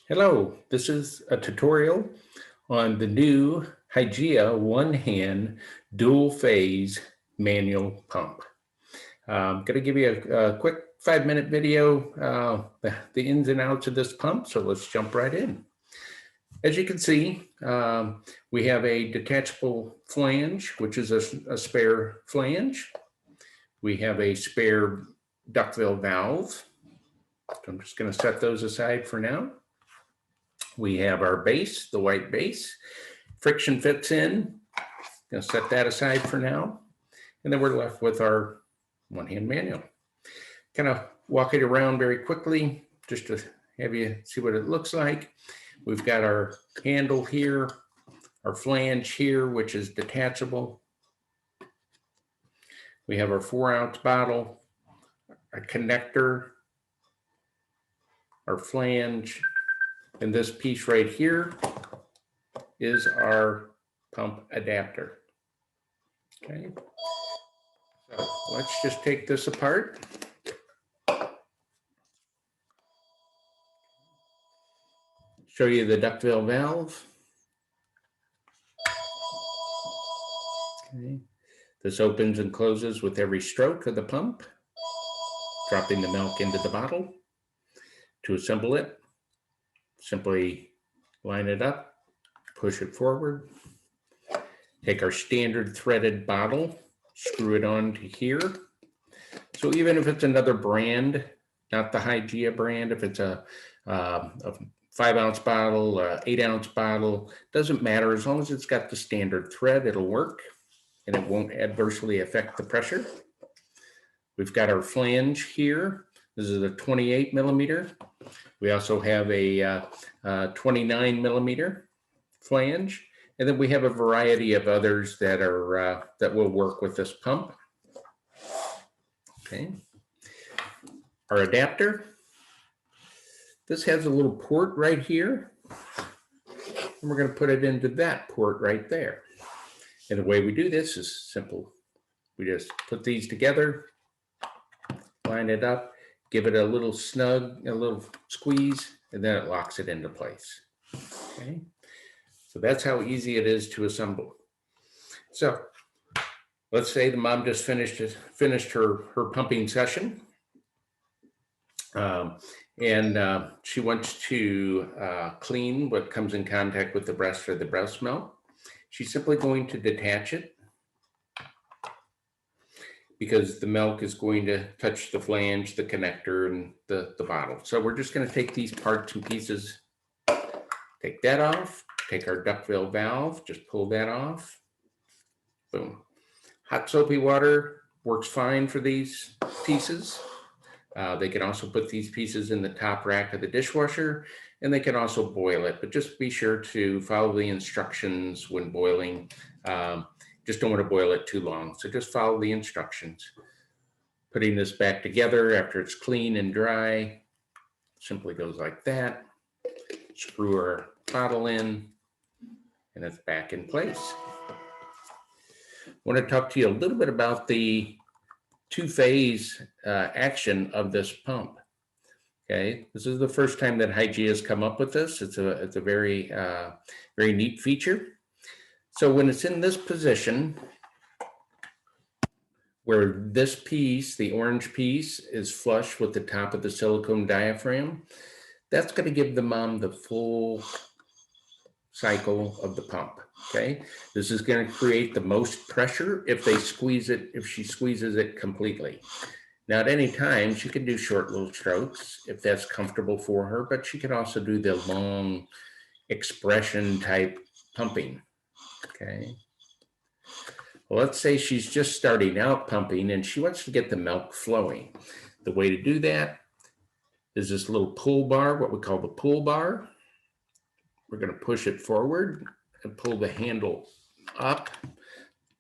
Hello, this is a tutorial on the new Hygeia One-hand dual phase manual pump. I'm going to give you a quick 5-minute video, the ins and outs of this pump, so let's jump right in. As you can see, we have a detachable flange, which is a spare flange. We have a spare duckbill valve. So I'm just going to set those aside for now. We have our base, the white base. Friction fits in. Gonna set that aside for now. And then we're left with our one-hand manual. Kind of walk it around very quickly, just to have you see what it looks like. We've got our handle here, our flange here, which is detachable. We have our 4-ounce bottle, a connector, our flange, and this piece right here is our pump adapter. Okay, so let's just take this apart. Show you the duckbill valve. Okay, this opens and closes with every stroke of the pump, dropping the milk into the bottle. To assemble it, simply line it up, push it forward, take our standard threaded bottle, screw it on to here. So even if it's another brand, not the Hygeia brand, if it's a 5-ounce bottle, 8-ounce bottle, doesn't matter. As long as it's got the standard thread, it'll work and it won't adversely affect the pressure. We've got our flange here. This is a 28 millimeter. We also have a 29 millimeter flange, and then we have a variety of others that are that will work with this pump. Okay, our adapter. This has a little port right here, and we're going to put it into that port right there. And the way we do this is simple. We just put these together, line it up, give it a little snug, a little squeeze, and then it locks it into place. Okay, so that's how easy it is to assemble. So let's say the mom just finished her pumping session, and she wants to clean what comes in contact with the breast or the breast milk. She's simply going to detach it, because the milk is going to touch the flange, the connector, and the bottle. So we're just going to take these parts and pieces, take that off, take our duckbill valve, just pull that off. Boom. Hot soapy water works fine for these pieces. They can also put these pieces in the top rack of the dishwasher, and they can also boil it, but just be sure to follow the instructions when boiling. Just don't want to boil it too long. So just follow the instructions. Putting this back together after it's clean and dry, simply goes like that. Screw our bottle in, and it's back in place. I want to talk to you a little bit about the two-phase action of this pump. Okay, this is the first time that Hygeia has come up with this. It's a very neat feature. So when it's in this position, where this piece, the orange piece, is flush with the top of the silicone diaphragm, that's going to give the mom the full cycle of the pump. Okay, this is going to create the most pressure if she squeezes it completely. Now, at any time, she can do short little strokes if that's comfortable for her, but she can also do the long expression type pumping. Okay. Well, let's say she's just starting out pumping and she wants to get the milk flowing. The way to do that is this little pull bar, what we call the pull bar. We're going to push it forward and pull the handle up.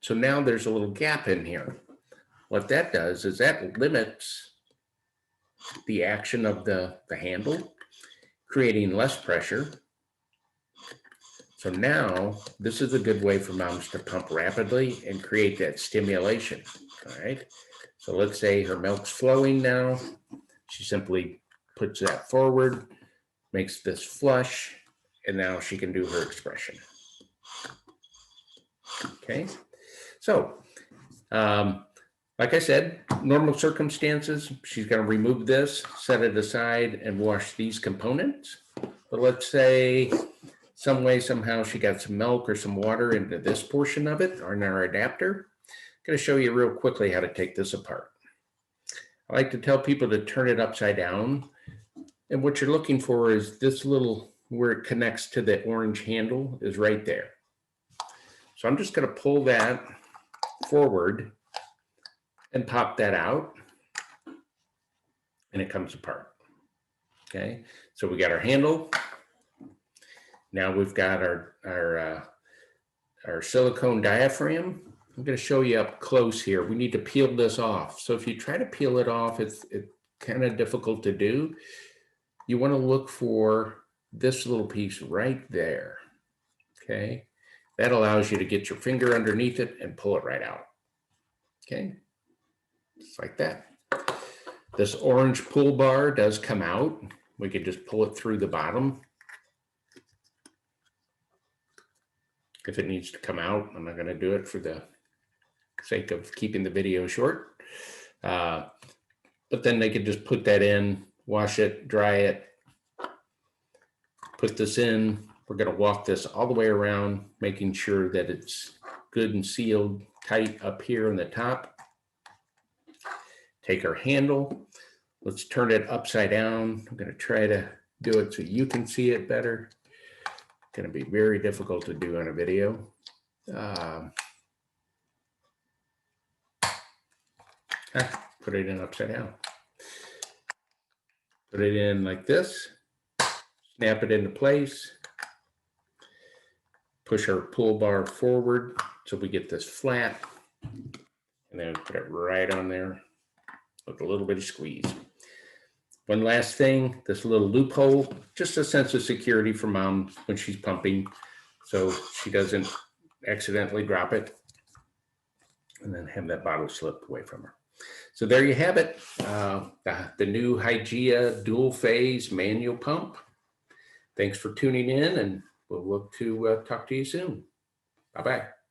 So now there's a little gap in here. What that does is that limits the action of the handle, creating less pressure. So now this is a good way for moms to pump rapidly and create that stimulation. All right. So let's say her milk's flowing now. She simply puts that forward, makes this flush, and now she can do her expression. Okay, so like I said, normal circumstances, she's going to remove this, set it aside, and wash these components. But let's say some way, somehow she got some milk or some water into this portion of it, or in our adapter. I'm going to show you real quickly how to take this apart. I like to tell people to turn it upside down. And what you're looking for is this little, where it connects to the orange handle is right there. So I'm just going to pull that forward and pop that out, and it comes apart. Okay, so we got our handle. Now we've got our silicone diaphragm. I'm going to show you up close here. We need to peel this off. So if you try to peel it off, it's kind of difficult to do. You want to look for this little piece right there. Okay, that allows you to get your finger underneath it and pull it right out. Okay, just like that. This orange pull bar does come out. We could just pull it through the bottom. If it needs to come out, I'm not going to do it for the sake of keeping the video short. But then they could just put that in, wash it, dry it, put this in. We're going to walk this all the way around, making sure that it's good and sealed tight up here in the top. Take our handle. Let's turn it upside down. I'm going to try to do it so you can see it better. It's going to be very difficult to do on a video. Put it in upside down. Put it in like this. Snap it into place. Push our pull bar forward so we get this flat. And then put it right on there with a little bit of squeeze. One last thing, this little loophole, just a sense of security for mom when she's pumping, so she doesn't accidentally drop it and then have that bottle slip away from her. So there you have it, the new Hygeia dual phase manual pump. Thanks for tuning in, and we'll look to talk to you soon. Bye-bye.